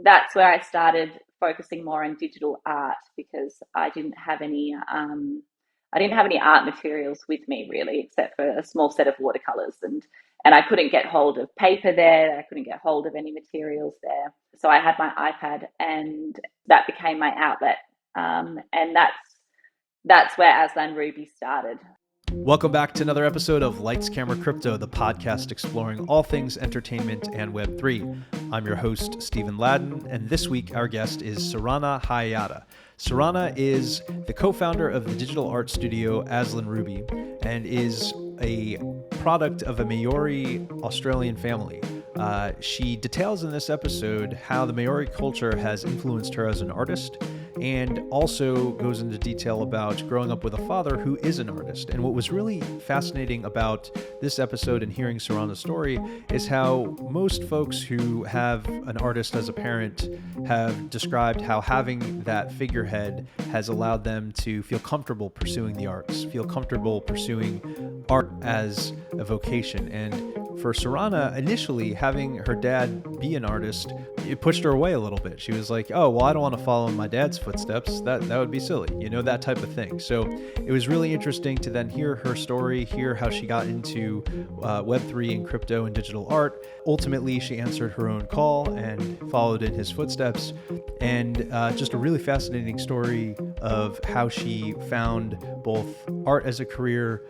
That's where I started focusing more on digital art because I didn't have any art materials with me really, except for a small set of watercolors, and I couldn't get hold of paper there. I couldn't get hold of any materials there. So I had my iPad, and that became my outlet. And that's where Aslan Ruby started. Welcome back to another episode of Lights, Camera, Crypto, the podcast exploring all things entertainment and Web3. I'm your host, Stephen Ladden, and this week our guest is Sarana Haeata. Sarana is the co-founder of the digital art studio Aslan Ruby and is a product of a Māori Australian family. She details in this episode how the Māori culture has influenced her as an artist, and also goes into detail about growing up with a father who is an artist. And what was really fascinating about this episode and hearing Sarana's story is how most folks who have an artist as a parent have described how having that figurehead has allowed them to feel comfortable pursuing the arts, feel comfortable pursuing art as a vocation. And for Sarana, initially having her dad be an artist, it pushed her away a little bit. She was like, oh, well, I don't want to follow in my dad's footsteps. That would be silly, that type of thing. So it was really interesting to then hear her story, hear how she got into Web3 and crypto and digital art. Ultimately, she answered her own call and followed in his footsteps. And just a really fascinating story of how she found both art as a career,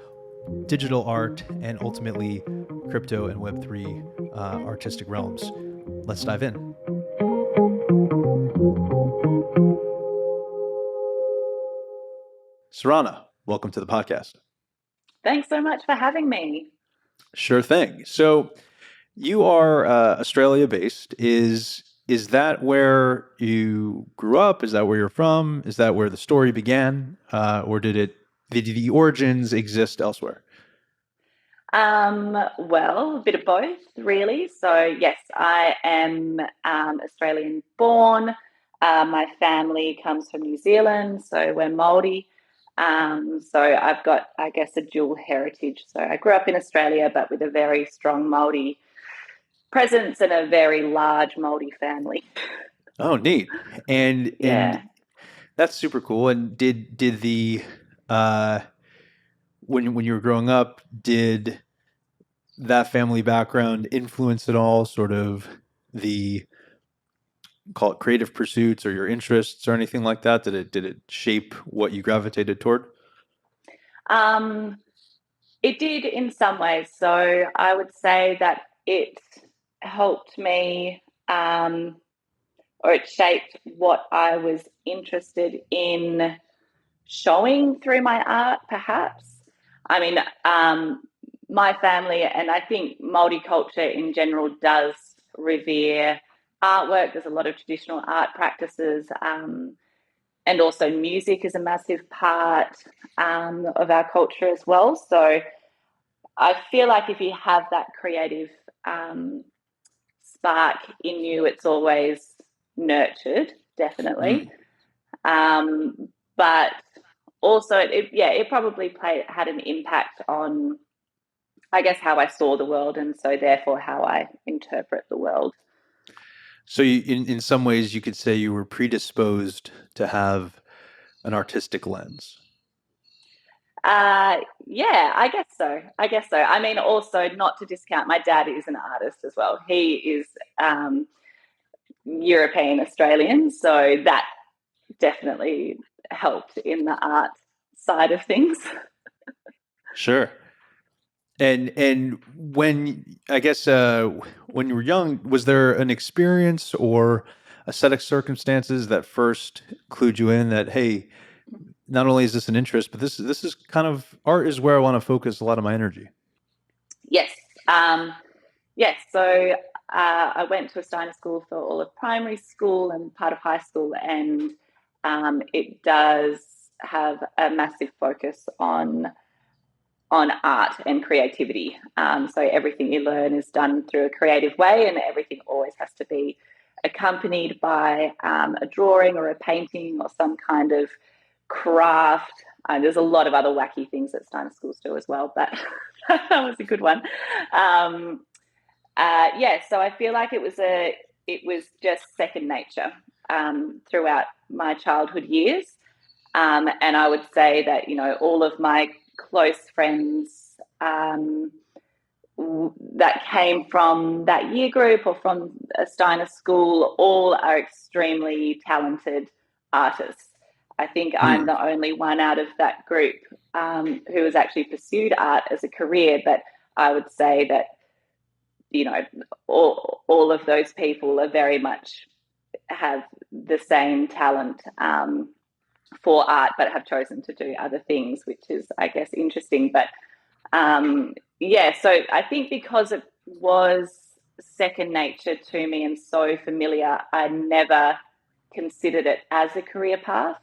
digital art, and ultimately crypto and Web3 artistic realms. Let's dive in. Sarana, welcome to the podcast. Thanks so much for having me. Sure thing. So you are Australia based. Is that where you grew up? Is that where you're from? Is that where the story began? Or did the origins exist elsewhere? Well, a bit of both, really. So, yes, I am Australian born. My family comes from New Zealand, so we're Māori. So I've got, I guess, a dual heritage. So I grew up in Australia, but with a very strong Māori presence and a very large Māori family. Oh, neat. And that's super cool. And did the when you were growing up, did that family background influence at all sort of the, call it, creative pursuits or your interests or anything like that? Did it shape what you gravitated toward? It did in some ways. So I would say that it helped me, or it shaped what I was interested in showing through my art, perhaps. I mean, my family, and I think Māori culture in general, does revere artwork. There's a lot of traditional art practices, and also music is a massive part of our culture as well. So I feel like if you have that creative spark in you, it's always nurtured, definitely. But also, it probably had an impact on, I guess, how I saw the world, and so therefore how I interpret the world. So in some ways, you could say you were predisposed to have an artistic lens. Yeah, I guess so. I mean, also, not to discount, my dad is an artist as well. He is European Australian, so that definitely helped in the art side of things. Sure. And when, I guess, when you were young, was there an experience or a set of circumstances that first clued you in that, hey, not only is this an interest, but this is kind of, art is where I want to focus a lot of my energy? Yes. Yes. So I went to a Steiner school for all of primary school and part of high school, and it does have a massive focus on art and creativity. So everything you learn is done through a creative way, and everything always has to be accompanied by a drawing or a painting or some kind of craft There's a lot of other wacky things that Steiner schools do as well, but that was a good one. So I feel like it was just second nature throughout my childhood years. And I would say that, all of my close friends that came from that year group or from a Steiner school all are extremely talented artists. I think I'm the only one out of that group who has actually pursued art as a career, but I would say that, all of those people are very much have the same talent for art, but have chosen to do other things, which is, I guess, interesting. But so I think because it was second nature to me and so familiar, I never considered it as a career path.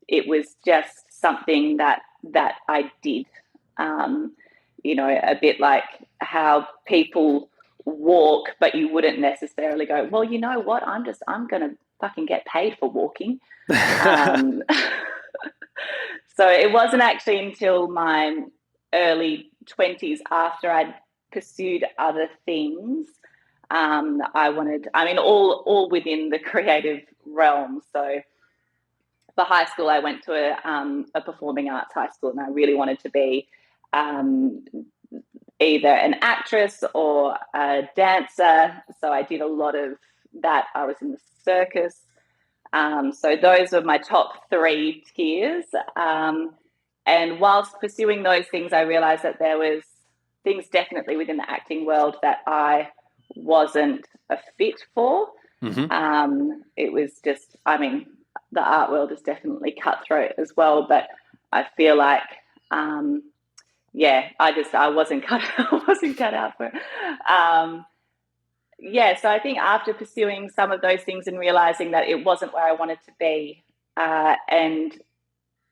It was just something that I did. A bit like how people walk, but you wouldn't necessarily go, well, you know what? I'm going to fucking get paid for walking. So it wasn't actually until my early 20s, after I'd pursued other things, all within the creative realm. So for high school, I went to a performing arts high school, and I really wanted to be either an actress or a dancer. So I did a lot of that. I was in the circus. So those were my top 3 tiers. And whilst pursuing those things, I realized that there was things definitely within the acting world that I wasn't a fit for. It was just, the art world is definitely cutthroat as well, but I feel like, I wasn't cut out for it. So I think after pursuing some of those things and realizing that it wasn't where I wanted to be, and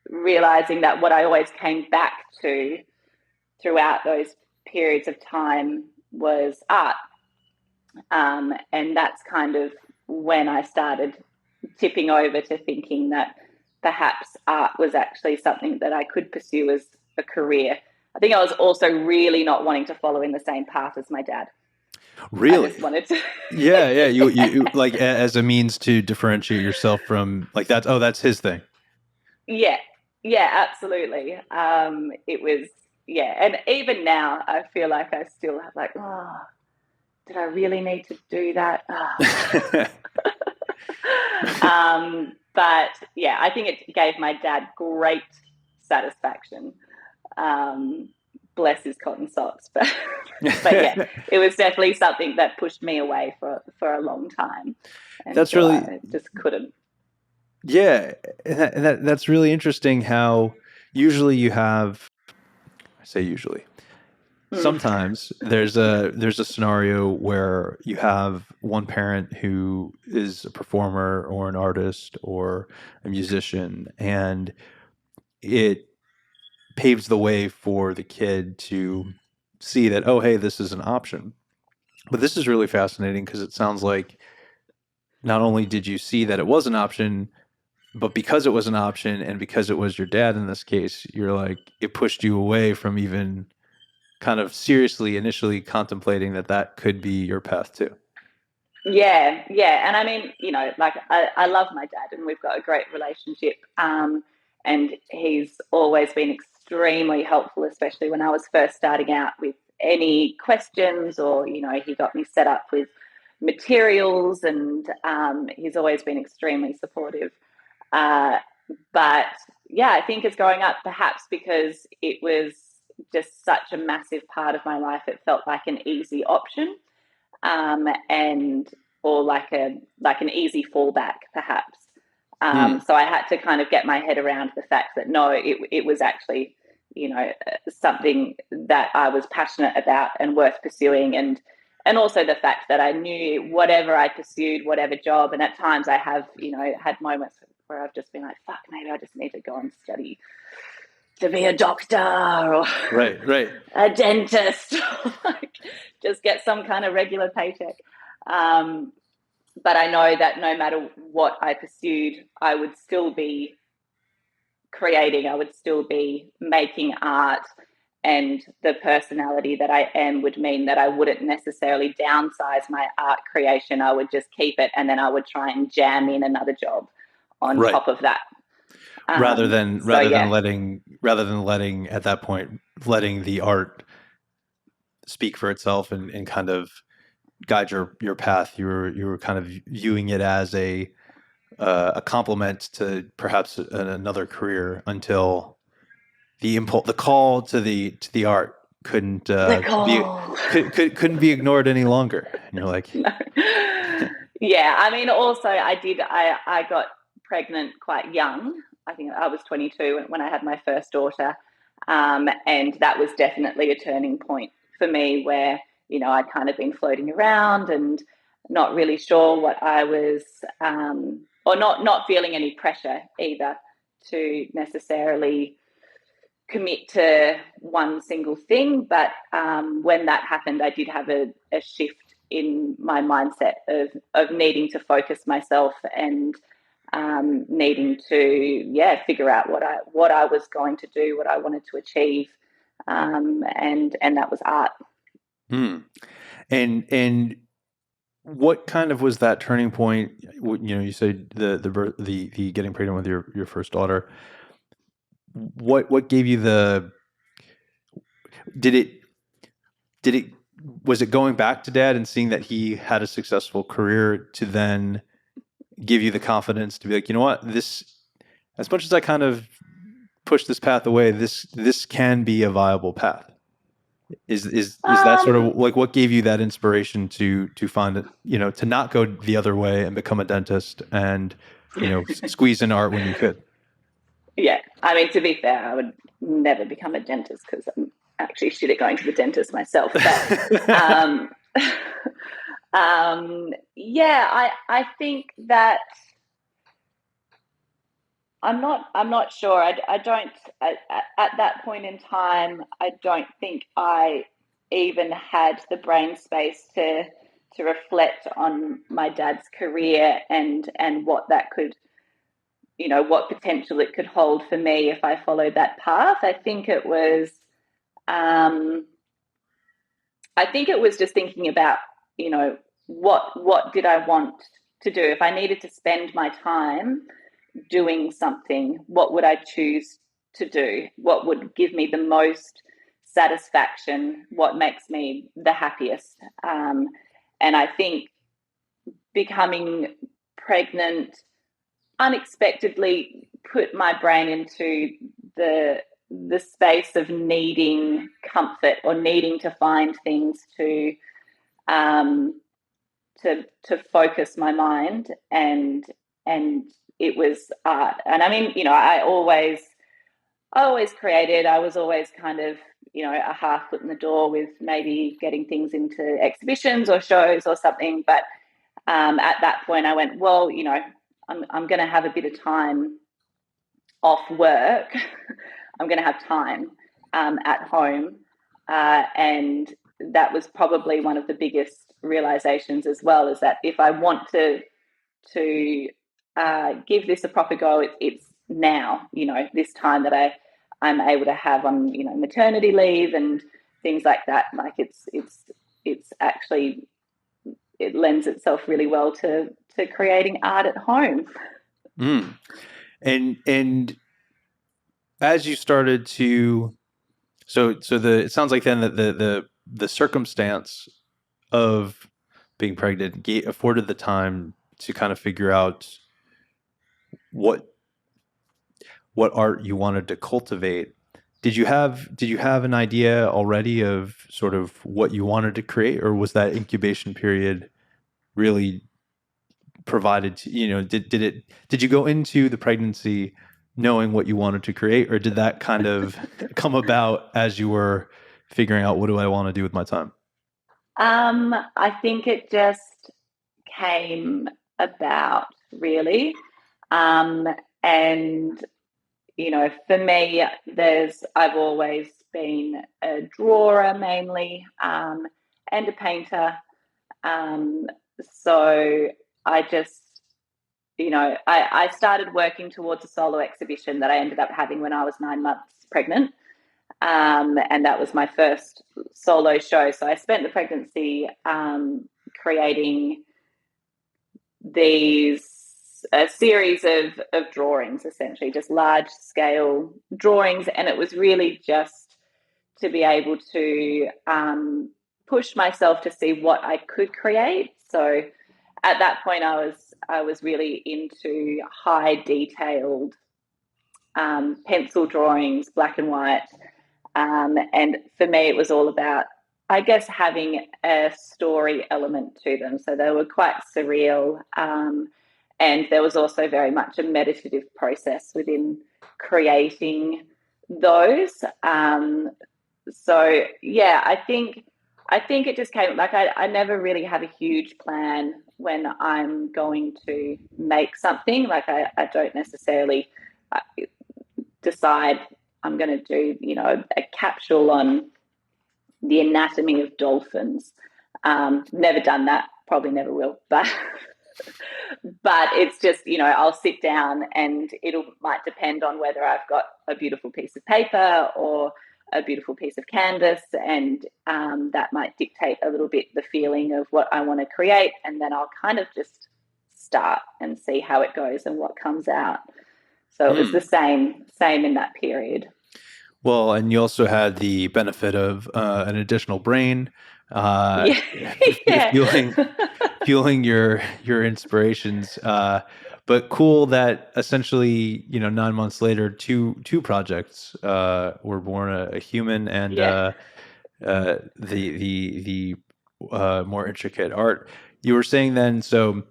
realizing that what I always came back to throughout those periods of time was art. And that's kind of when I started tipping over to thinking that perhaps art was actually something that I could pursue as a career. I think I was also really not wanting to follow in the same path as my dad. Really? I just wanted to. Yeah. You like as a means to differentiate yourself from like that. Oh, that's his thing. Yeah, absolutely. It was, and even now I feel like I still have like, oh, did I really need to do that? Oh. But yeah, I think it gave my dad great satisfaction. Bless his cotton socks, but yeah, it was definitely something that pushed me away for a long time. And that's so really, I just couldn't. Yeah, and that's really interesting. How usually you have, I say usually, sometimes there's a scenario where you have one parent who is a performer or an artist or a musician, and it paves the way for the kid to see that, oh, hey, this is an option. But this is really fascinating because it sounds like not only did you see that it was an option, but because it was an option and because it was your dad in this case, you're like, it pushed you away from even kind of seriously initially contemplating that could be your path too. Yeah. And like I love my dad and we've got a great relationship. And he's always been extremely helpful, especially when I was first starting out with any questions or, he got me set up with materials and he's always been extremely supportive. But yeah, I think as growing up, perhaps because it was just such a massive part of my life, it felt like an easy option. Or like an easy fallback, perhaps. So I had to kind of get my head around the fact that no, it was actually, something that I was passionate about and worth pursuing, and also the fact that I knew whatever I pursued, whatever job, and at times I have, had moments where I've just been like, fuck, maybe I just need to go and study to be a doctor or right a dentist, like just get some kind of regular paycheck. But I know that no matter what I pursued, I would still be creating. I would still be making art, and the personality that I am would mean that I wouldn't necessarily downsize my art creation. I would just keep it, and then I would try and jam in another job on Right. top of that. Rather than Yeah. letting at that point, letting the art speak for itself and kind of guide your path. You were kind of viewing it as a complement to perhaps another career until the call to the art couldn't The be call. couldn't be ignored any longer. And you're like, No. Yeah, I mean, also I got pregnant quite young. I think I was 22 when I had my first daughter, and that was definitely a turning point for me, where I'd kind of been floating around and not really sure what I was, or not feeling any pressure either to necessarily commit to one single thing. But when that happened, I did have a shift in my mindset of needing to focus myself and needing to figure out what I was going to do, what I wanted to achieve, and that was art. And what kind of was that turning point? You said the getting pregnant with your first daughter. What gave you did it was it going back to dad and seeing that he had a successful career to then give you the confidence to be like, you know what, this, as much as I kind of push this path away, this can be a viable path? Is that sort of like what gave you that inspiration to find it, to not go the other way and become a dentist and squeeze in art when you could? Yeah, I mean, to be fair, I would never become a dentist because I'm actually shit at going to the dentist myself. But I think that I'm not sure. I don't at that point in time. I don't think I even had the brain space to reflect on my dad's career and what that could, what potential it could hold for me if I followed that path. I think it was just thinking about, what did I want to do? If I needed to spend my time doing something, what would I choose to do? What would give me the most satisfaction? What makes me the happiest? And I think becoming pregnant unexpectedly put my brain into the space of needing comfort or needing to find things um, to focus my mind, and it was art. And I mean, I always created. I was always kind of, a half foot in the door with maybe getting things into exhibitions or shows or something. But at that point, I went, well, I'm going to have a bit of time off work. I'm going to have time at home, and that was probably one of the biggest realizations as well. Is that if I want to give this a proper go, it's now. This time that I'm able to have on maternity leave and things like that. Like it's actually, it lends itself really well to creating art at home. And as you started to, it sounds like then that the circumstance of being pregnant afforded the time to kind of figure out what art you wanted to cultivate. Did you have an idea already of sort of what you wanted to create, or was that incubation period really provided to, did you go into the pregnancy knowing what you wanted to create, or did that kind of come about as you were figuring out, what do I want to do with my time? I think it just came about, really. And for me, I've always been a drawer mainly, and a painter. So I just I started working towards a solo exhibition that I ended up having when I was 9 months pregnant. And that was my first solo show. So I spent the pregnancy creating a series of drawings, essentially, just large scale drawings. And it was really just to be able to push myself to see what I could create. So at that point, I was really into high detailed pencil drawings, black and white. And for me, it was all about, I guess, having a story element to them. So they were quite surreal. And there was also very much a meditative process within creating those. So yeah, I think it just came like I never really have a huge plan when I'm going to make something. Like I don't necessarily decide I'm going to do, a capsule on the anatomy of dolphins. Never done that, probably never will, but it's just, I'll sit down and might depend on whether I've got a beautiful piece of paper or a beautiful piece of canvas, and that might dictate a little bit the feeling of what I want to create, and then I'll kind of just start and see how it goes and what comes out. So it was the same in that period. Well, and you also had the benefit of an additional brain, Yeah. fueling fueling your inspirations. But cool that essentially, 9 months later, two projects were born: a human and Yeah. the more intricate art. You were saying then, so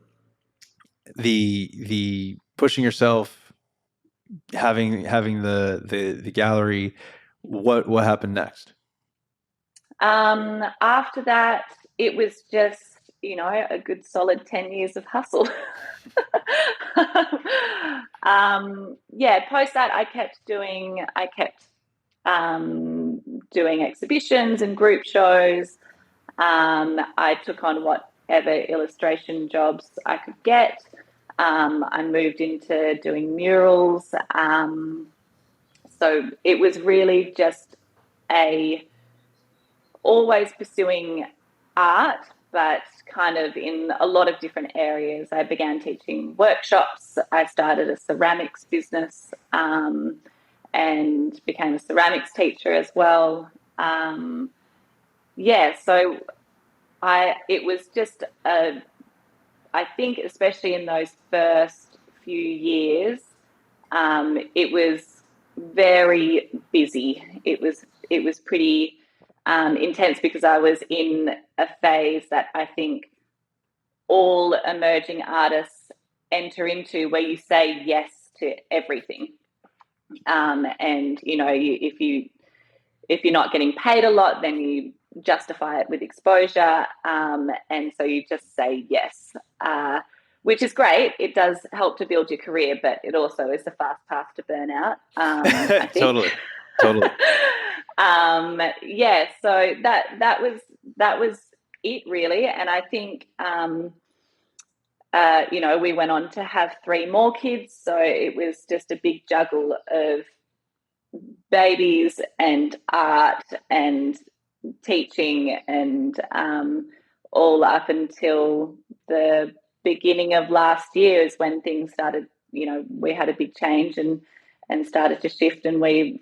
the pushing yourself, having the gallery. What happened next? After that, it was just, a good solid 10 years of hustle. Yeah, post that, I kept doing exhibitions and group shows. I took on whatever illustration jobs I could get. I moved into doing murals. So it was really just always pursuing art, but kind of in a lot of different areas. I began teaching workshops. I started a ceramics business and became a ceramics teacher as well. So it was just I think especially in those first few years, it was very busy. It was pretty intense because I was in a phase that I think all emerging artists enter into, where you say yes to everything. And if you're not getting paid a lot, then you justify it with exposure, and so you just say yes, which is great. It does help to build your career, but it also is a fast path to burnout, I think. Totally. So that was it, really. And I think we went on to have 3 more kids, so it was just a big juggle of babies and art and teaching, and all up until the beginning of last year is when things started. We had a big change and started to shift, and we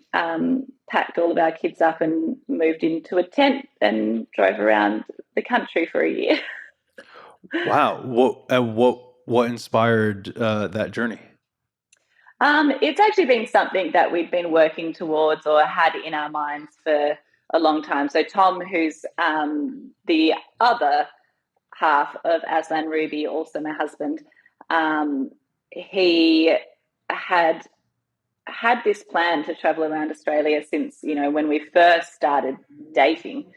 packed all of our kids up and moved into a tent and drove around the country for a year. Wow. What inspired that journey? It's actually been something that we've been working towards or had in our minds for a long time. So Tom, who's the other half of Aslan Ruby, also my husband, he had this plan to travel around Australia since, when we first started dating.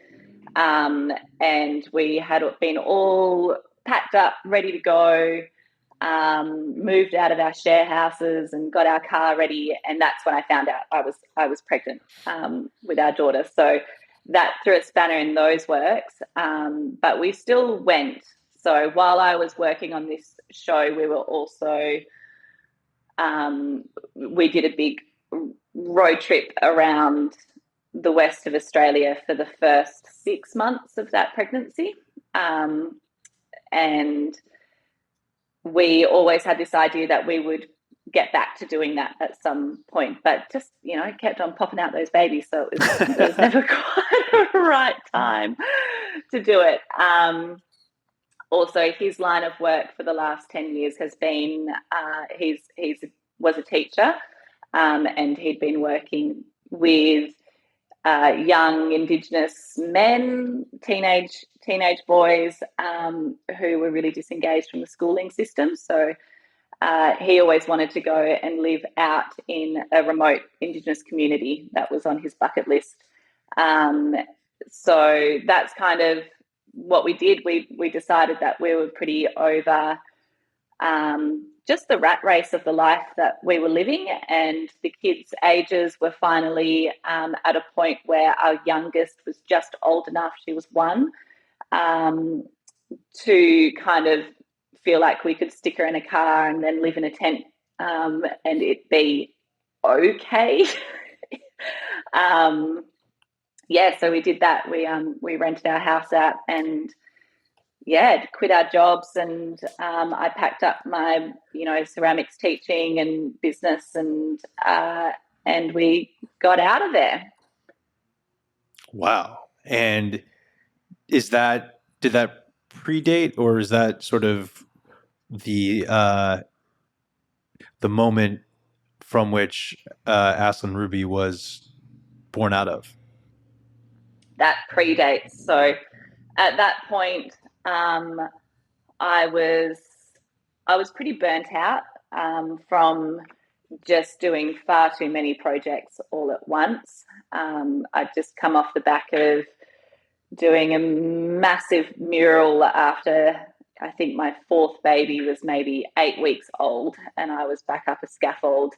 And we had been all packed up, ready to go, moved out of our share houses and got our car ready. And that's when I found out I was pregnant with our daughter. So that threw a spanner in those works. But we still went. So while I was working on this show, we were also we did a big road trip around the west of Australia for the first 6 months of that pregnancy. And we always had this idea that we would get back to doing that at some point, but just, kept on popping out those babies. So it was never quite the right time to do it. Also, his line of work for the last 10 years has been, he's was a teacher, and he'd been working with young Indigenous men, teenage boys, who were really disengaged from the schooling system. So he always wanted to go and live out in a remote Indigenous community. That was on his bucket list. So that's kind of what we did. We decided that we were pretty over just the rat race of the life that we were living, and the kids' ages were finally at a point where our youngest was just old enough, she was 1, to kind of feel like we could stick her in a car and then live in a tent, and it be okay. So we did that. We rented our house out and quit our jobs, and I packed up my ceramics teaching and business, and we got out of there. Wow. And did that predate, or is that sort of the moment from which Aslan Ruby was born out of? That predates. So at that point, I was pretty burnt out from just doing far too many projects all at once. I'd just come off the back of doing a massive mural after, I think, my 4th baby was maybe 8 weeks old, and I was back up a scaffold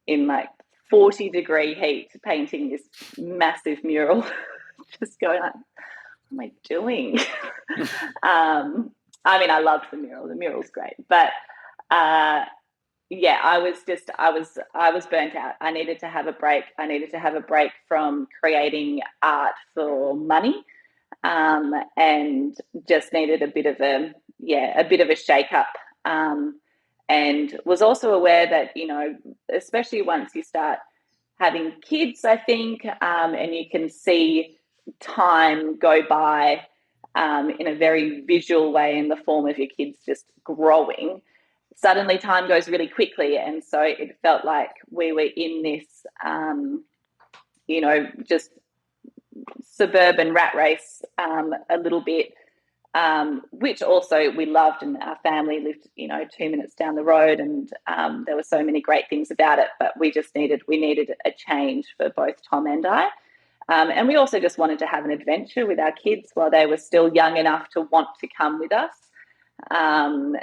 in like 40-degree heat painting this massive mural. Just going like, what am I doing? I loved the mural. The mural's great, but I was burnt out. I needed to have a break. I needed to have a break from creating art for money, and just needed a bit of a shake up. And was also aware that, especially once you start having kids, I think, and you can see time go by in a very visual way in the form of your kids just growing. Suddenly time goes really quickly, and so it felt like we were in this just suburban rat race a little bit, which also we loved, and our family lived 2 minutes down the road, and there were so many great things about it, but we needed a change for both Tom and I. And we also just wanted to have an adventure with our kids while they were still young enough to want to come with us, and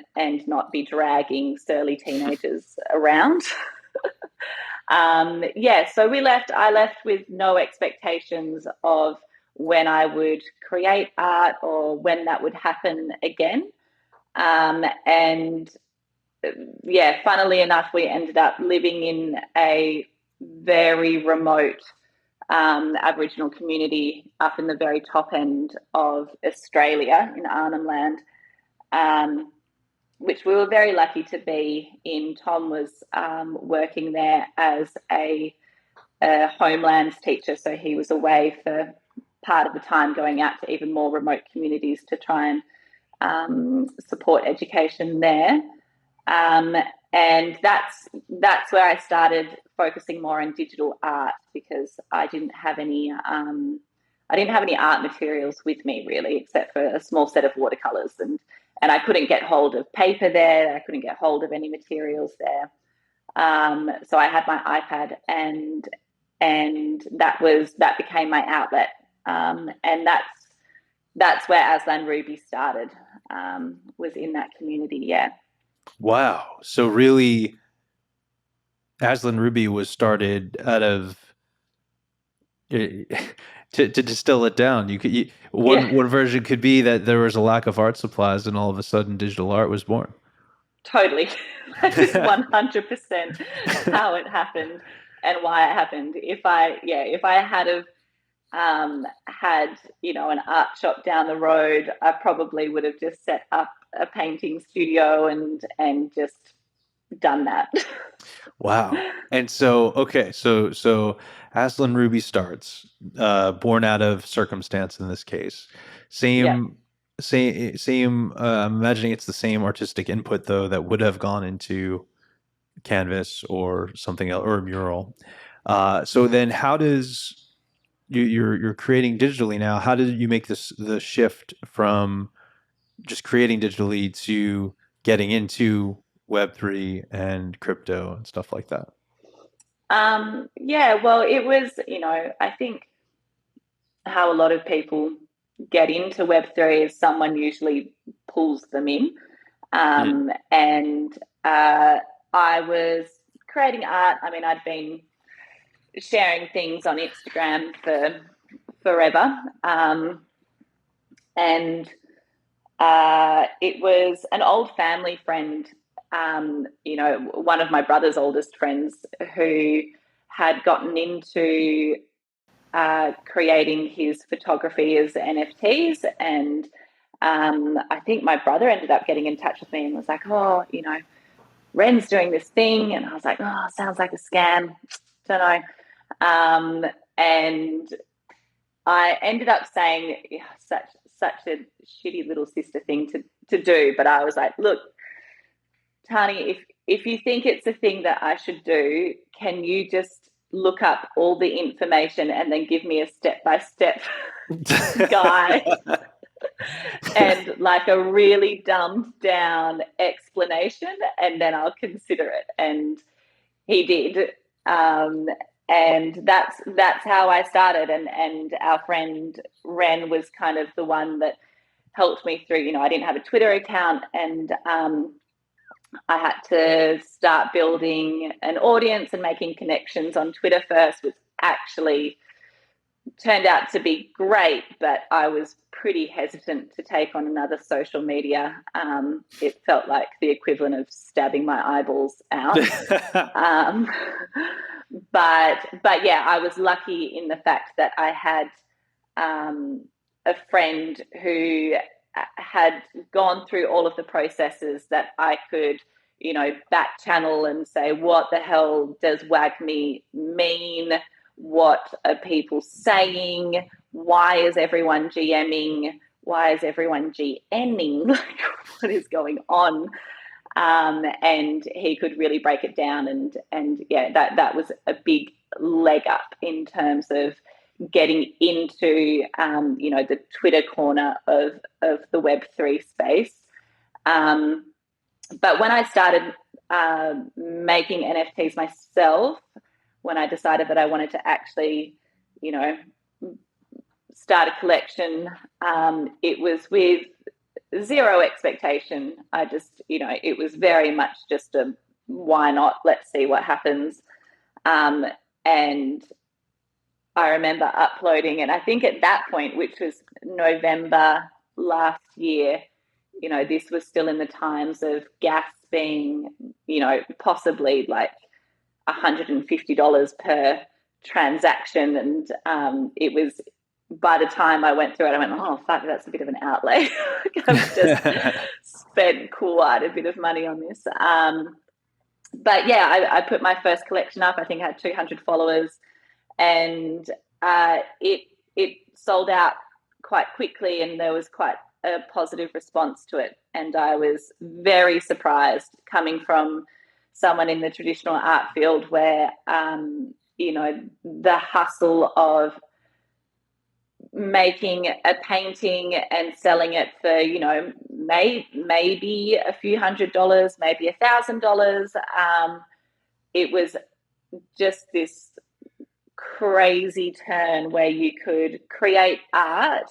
not be dragging surly teenagers around. So we left. I left with no expectations of when I would create art or when that would happen again. Funnily enough, we ended up living in a very remote Aboriginal community up in the very top end of Australia in Arnhem Land, which we were very lucky to be in. Tom was working there as a homelands teacher, so he was away for part of the time, going out to even more remote communities to try and support education there. And that's where I started focusing more on digital art, because I didn't have any art materials with me really, except for a small set of watercolors, and I couldn't get hold of paper there. I couldn't get hold of any materials there. So I had my iPad, and that became my outlet. And that's where Aslan Ruby started, was in that community. Yeah. Wow. So really, Aslan Ruby was started out of to distill it down. One version could be that there was a lack of art supplies, and all of a sudden, digital art was born. Totally. That is 100% how it happened and why it happened. If I had have had, an art shop down the road, I probably would have just set up a painting studio and just done that. Wow. And so, okay, so Aslan Ruby starts, born out of circumstance in this case. Yeah. Same. I'm imagining it's the same artistic input though that would have gone into canvas or something else or a mural. So then, how does you're creating digitally now? How did you make the shift from just creating digitally to getting into Web3 and crypto and stuff like that? Yeah, well, it was, I think how a lot of people get into Web3 is someone usually pulls them in. Mm. And I was creating art. I mean, I'd been sharing things on Instagram for forever. And it was an old family friend, one of my brother's oldest friends who had gotten into creating his photography as NFTs. And I think my brother ended up getting in touch with me and was like, oh, Ren's doing this thing. And I was like, oh, sounds like a scam. Don't know. And I ended up saying, yeah, such a shitty little sister thing to do. But I was like, look, Tani, if you think it's a thing that I should do, can you just look up all the information and then give me a step-by-step guide and like a really dumbed down explanation, and then I'll consider it. And he did. Um, and that's how I started. And our friend Ren was kind of the one that helped me through. I didn't have a Twitter account, and I had to start building an audience and making connections on Twitter first, which actually turned out to be great, but I was pretty hesitant to take on another social media. It felt like the equivalent of stabbing my eyeballs out. um, but yeah, I was lucky in the fact that I had a friend who had gone through all of the processes that I could, back channel and say, what the hell does WAGMI mean? What are people saying? Why is everyone GMing? Why is everyone GNing? Like, what is going on? And he could really break it down, and yeah, that was a big leg up in terms of getting into the Twitter corner of the Web3 space. But when I started making NFTs myself, when I decided that I wanted to actually, start a collection, it was with zero expectation. I just, it was very much just a why not? Let's see what happens. And I remember uploading, and I think at that point, which was November last year, this was still in the times of gas being, possibly like $150 per transaction. And it was, by the time I went through it, I went, oh, fuck, that's a bit of an outlay. I've just spent quite a bit of money on this. But yeah, I put my first collection up. I think I had 200 followers, and it sold out quite quickly, and there was quite a positive response to it. And I was very surprised, coming from someone in the traditional art field where, the hustle of making a painting and selling it for, maybe a few $100, maybe $1,000. It was just this crazy turn where you could create art,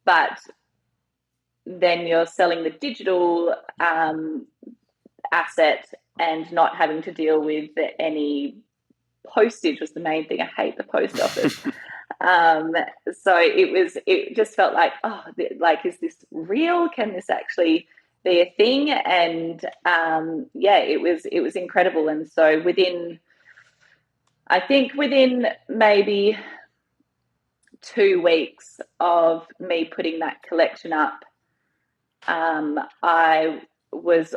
but then you're selling the digital asset and not having to deal with any postage was the main thing. I hate the post office. So it just felt like, oh, like, is this real? Can this actually be a thing. And it was incredible. And so within maybe 2 weeks of me putting that collection up, I was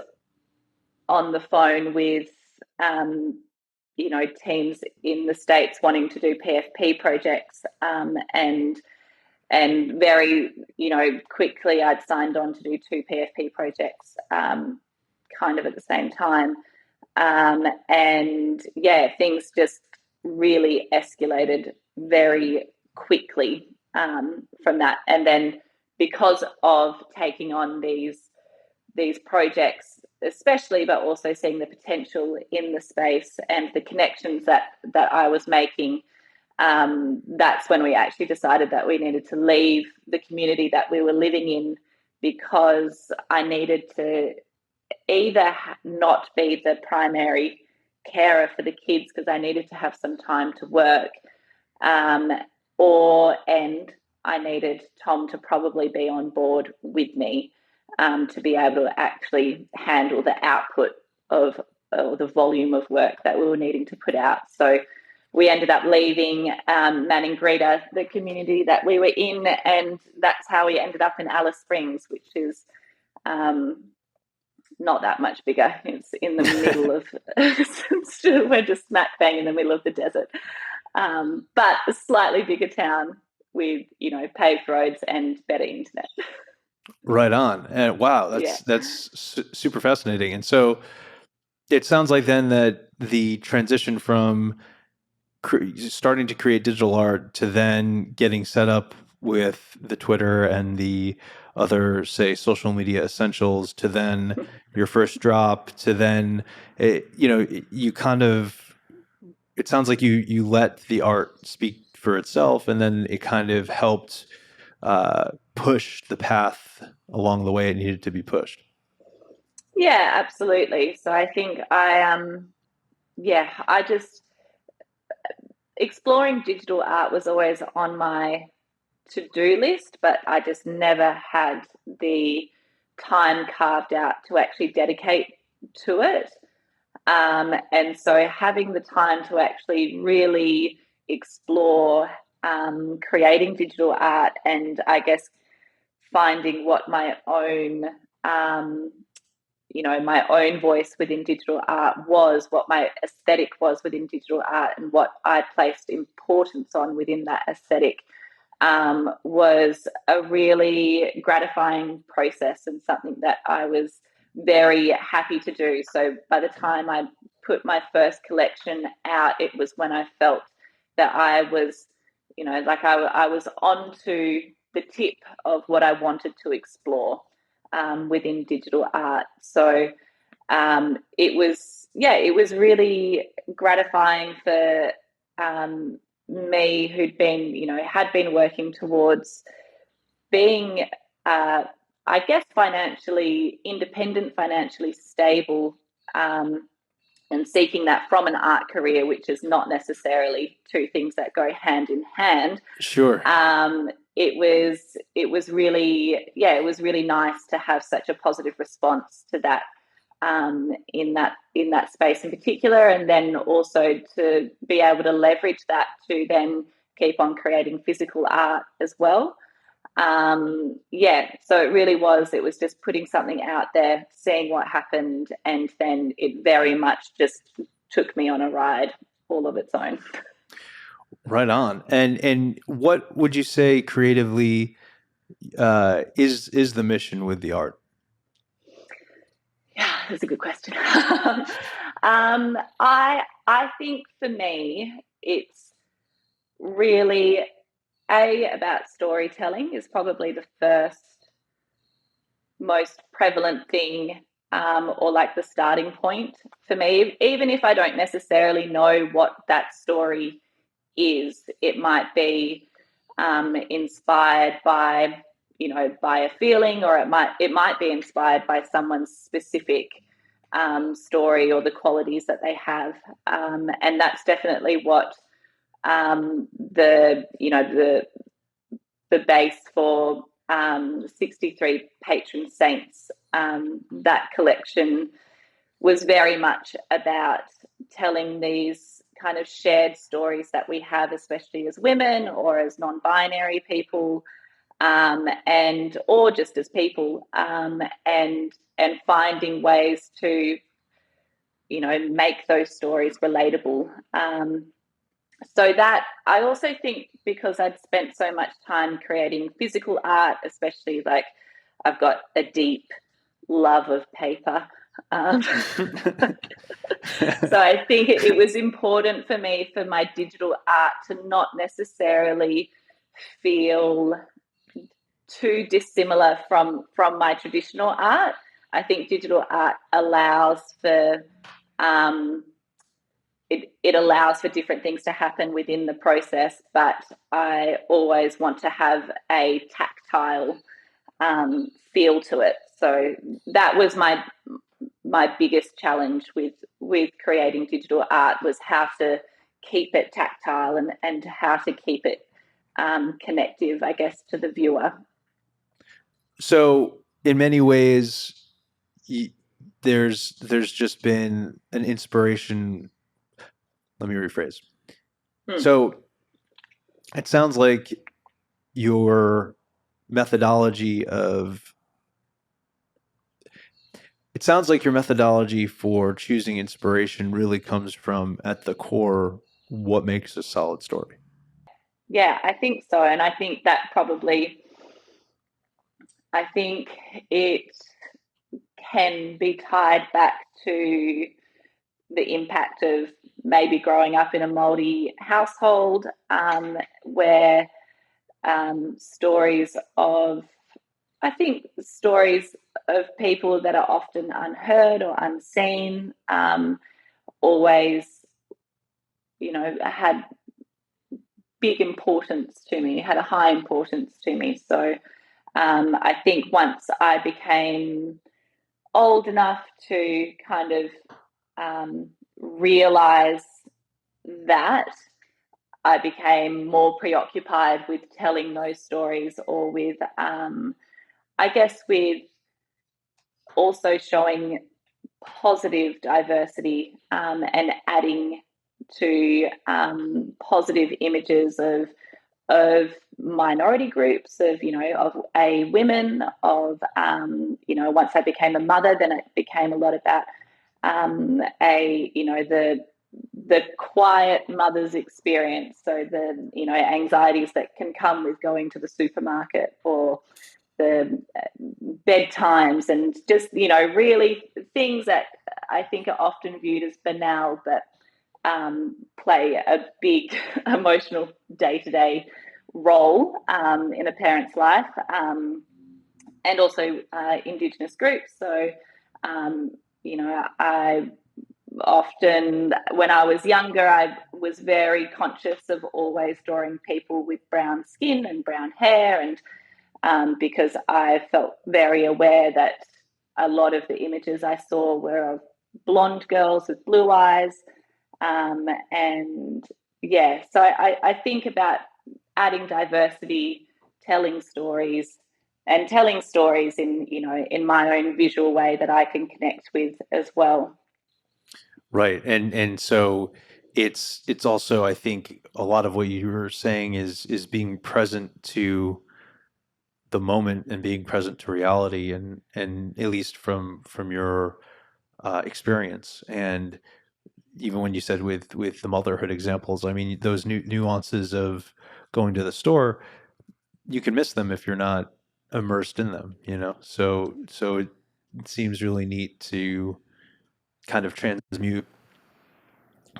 on the phone with teams in the States wanting to do PFP projects, and very quickly I'd signed on to do 2 PFP projects kind of at the same time, and things just really escalated very quickly from that. And then because of taking on these projects especially, but also seeing the potential in the space and the connections that I was making, that's when we actually decided that we needed to leave the community that we were living in, because I needed to either not be the primary carer for the kids because I needed to have some time to work, and I needed Tom to probably be on board with me, to be able to actually handle the output of the volume of work that we were needing to put out. So we ended up leaving Maningrida, the community that we were in, and that's how we ended up in Alice Springs, which is not that much bigger. It's in the middle of we're just smack bang in the middle of the desert, but a slightly bigger town with paved roads and better internet. Right on. And wow, super fascinating. And so it sounds like then that the transition from starting to create digital art to then getting set up with the Twitter and the other, say, social media essentials, to then your first drop, to then you kind of, it sounds like you let the art speak for itself, and then it kind of helped push the path along the way it needed to be pushed. Yeah, absolutely. So I think I just, exploring digital art was always on my to-do list, but I just never had the time carved out to actually dedicate to it. And so having the time to actually really explore creating digital art, and I guess finding what my own my own voice within digital art was, what my aesthetic was within digital art, and what I placed importance on within that aesthetic, was a really gratifying process and something that I was very happy to do. So by the time I put my first collection out, it was when I felt that I was, I was on to the tip of what I wanted to explore within digital art. So it was really gratifying for me, who'd been, had been working towards being, I guess, financially independent, financially stable, and seeking that from an art career, which is not necessarily two things that go hand in hand. Sure. It was really nice to have such a positive response to that, in that space in particular, and then also to be able to leverage that to then keep on creating physical art as well. So it was just putting something out there, seeing what happened, and then it very much just took me on a ride all of its own. Right on. And what would you say creatively is the mission with the art? Yeah, that's a good question. I think for me, it's really about storytelling is probably the first most prevalent thing, or like the starting point for me. Even if I don't necessarily know what that story is, it might be inspired by by a feeling, or it might be inspired by someone's specific story or the qualities that they have, and that's definitely what the base for 63 Patron Saints, that collection was very much about telling these kind of shared stories that we have, especially as women or as non-binary people, and or just as people, and finding ways to, you know, make those stories relatable. So that, I also think, because I'd spent so much time creating physical art, especially, like, I've got a deep love of paper. So I think it was important for me, for my digital art, to not necessarily feel too dissimilar from my traditional art. I think digital art allows for it allows for different things to happen within the process, but I always want to have a tactile feel to it. So that was my biggest challenge with creating digital art, was how to keep it tactile, and how to keep it connective, I guess, to the viewer. So in many ways, there's just been an inspiration. Let me rephrase. So it sounds like your methodology for choosing inspiration really comes from, at the core, what makes a solid story. Yeah, I think so. And I think that probably, I think it can be tied back to the impact of maybe growing up in a Māori household, where stories of, I think, stories of people that are often unheard or unseen, always, you know, had big importance to me, had a high importance to me. So I think once I became old enough to kind of realize that, I became more preoccupied with telling those stories, or with, I guess, with also showing positive diversity, and adding to positive images of minority groups, of, you know, of women, of, you know, once I became a mother, then it became a lot about you know, the quiet mother's experience. So the, you know, anxieties that can come with going to the supermarket, or the bedtimes, and just, you know, really things that I think are often viewed as banal, but play a big emotional day-to-day role in a parent's life, and also Indigenous groups. So, you know, I often, when I was younger, I was very conscious of always drawing people with brown skin and brown hair, and because I felt very aware that a lot of the images I saw were of blonde girls with blue eyes. And yeah, so I think about adding diversity, telling stories, and telling stories in, you know, in my own visual way that I can connect with as well. Right. And so it's also, I think, a lot of what you were saying is being present to the moment and being present to reality, and at least from your experience. And even when you said with the motherhood examples, I mean, those nuances of going to the store, you can miss them if you're not immersed in them, you know? So it seems really neat to kind of transmute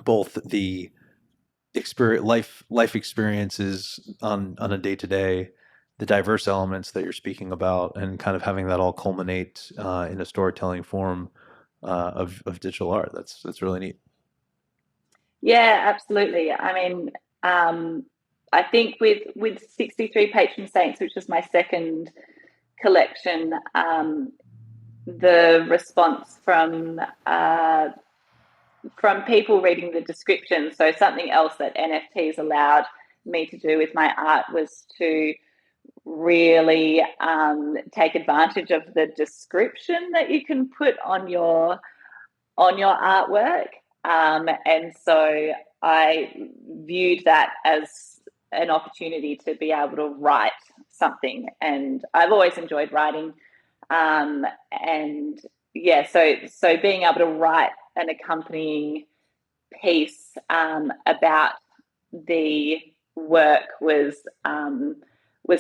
both the experience, life experiences on a day to day, the diverse elements that you're speaking about, and kind of having that all culminate in a storytelling form of digital art. That's really neat. Yeah, absolutely. I mean, I think with 63 Patron Saints, which was my second collection, the response from people reading the description. So something else that NFTs allowed me to do with my art was to really take advantage of the description that you can put on your artwork. And so I viewed that as an opportunity to be able to write something. And I've always enjoyed writing. And yeah, so being able to write an accompanying piece about the work was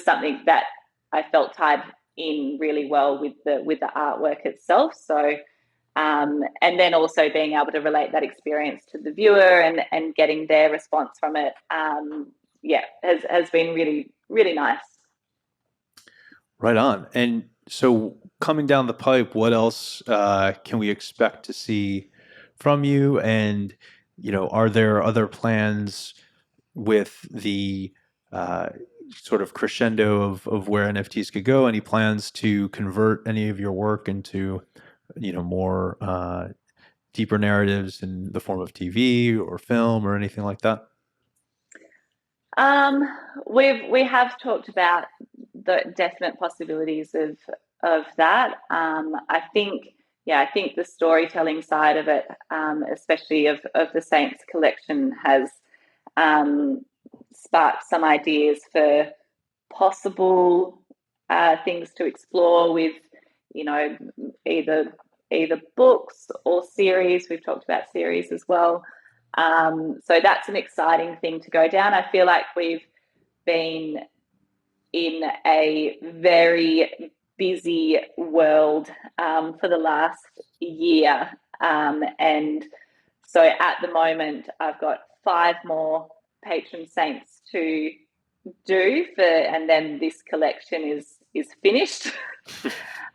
something that I felt tied in really well with the artwork itself. So and then also being able to relate that experience to the viewer and getting their response from it, has been really, really nice. Right on. And so coming down the pipe, what else can we expect to see from you? And, are there other plans with the uh, sort of crescendo of where NFTs could go? Any plans to convert any of your work into, more deeper narratives in the form of TV or film or anything like that? Um, we have talked about the definite possibilities of that. I think the storytelling side of it, especially of the Saints collection, has um, sparked some ideas for possible things to explore with, you know, either books or series. We've talked about series as well. So that's an exciting thing to go down. I feel like we've been in a very busy world for the last year. And so at the moment, I've got 5 more patron saints to do and then this collection is finished.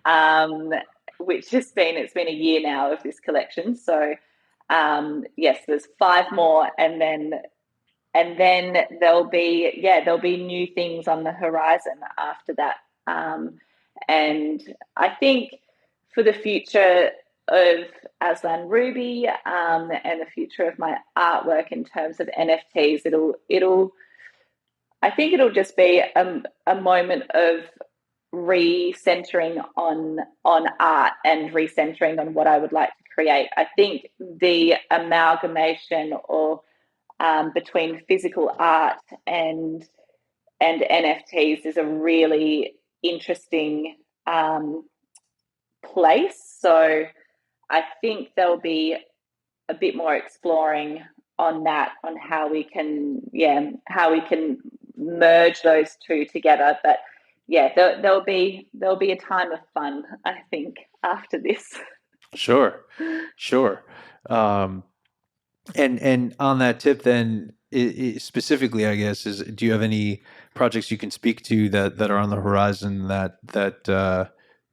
um, which it's been a year now of this collection. So yes, there's 5 more, and then there'll be new things on the horizon after that. And I think for the future of Aslan Ruby, and the future of my artwork in terms of NFTs, I think it'll just be a moment of recentering on art and recentering on what I would like to create. I think the amalgamation or between physical art and NFTs is a really interesting place. So I think there'll be a bit more exploring on that, on how we can merge those two together. But yeah, there'll be a time of fun, I think, after this. Sure, sure. Um, and on that tip, then specifically, I guess, do you have any projects you can speak to that are on the horizon that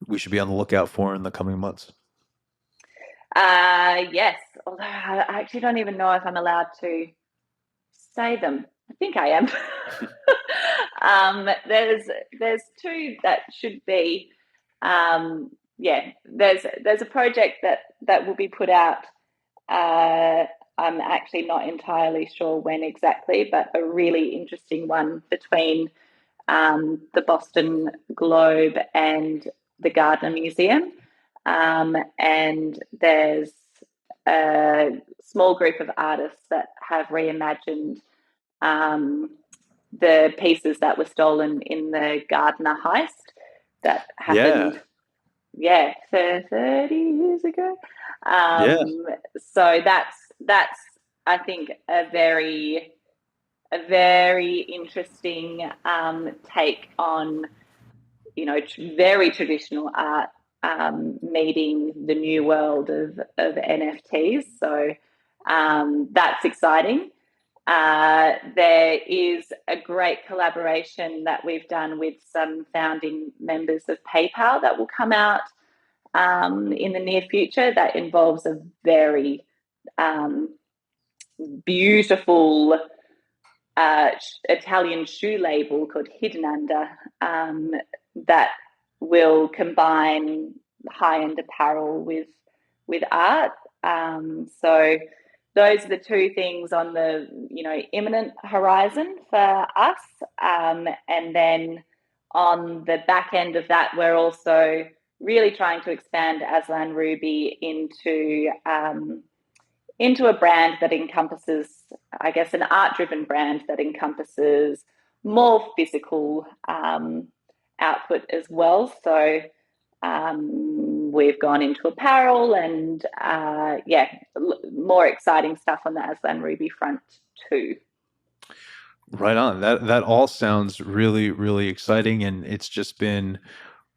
we should be on the lookout for in the coming months? Yes, although I actually don't even know if I'm allowed to say them. I think I am. There's 2 that should be. There's a project that will be put out. I'm actually not entirely sure when exactly, but a really interesting one between the Boston Globe and the Gardner Museum. And there's a small group of artists that have reimagined the pieces that were stolen in the Gardner heist that Yeah, happened, for 30 years ago. yeah, So that's I think a very interesting take on, very traditional art meeting the new world of NFTs. So that's exciting. There is a great collaboration that we've done with some founding members of PayPal that will come out in the near future. That involves a very beautiful Italian shoe label called Hidden Under, that will combine high-end apparel with art. So those are the 2 things on the imminent horizon for us, and then on the back end of that, we're also really trying to expand Aslan Ruby into a brand that encompasses, I guess, an art-driven brand that encompasses more physical output as well. So we've gone into apparel and more exciting stuff on the Aslan Ruby front too. Right on. That all sounds really, really exciting, and it's just been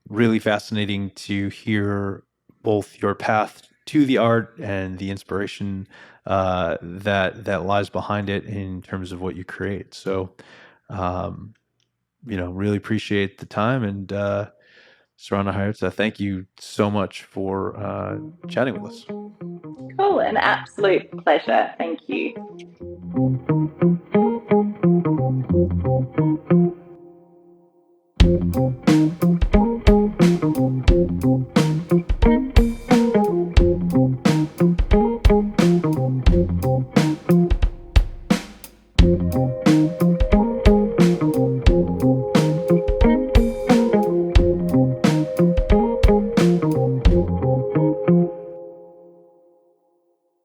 really fascinating to hear both your path to the art and the inspiration that lies behind it in terms of what you create. So, really appreciate the time, and Sarana Haeata, thank you so much for chatting with us. Cool, an absolute pleasure. Thank you.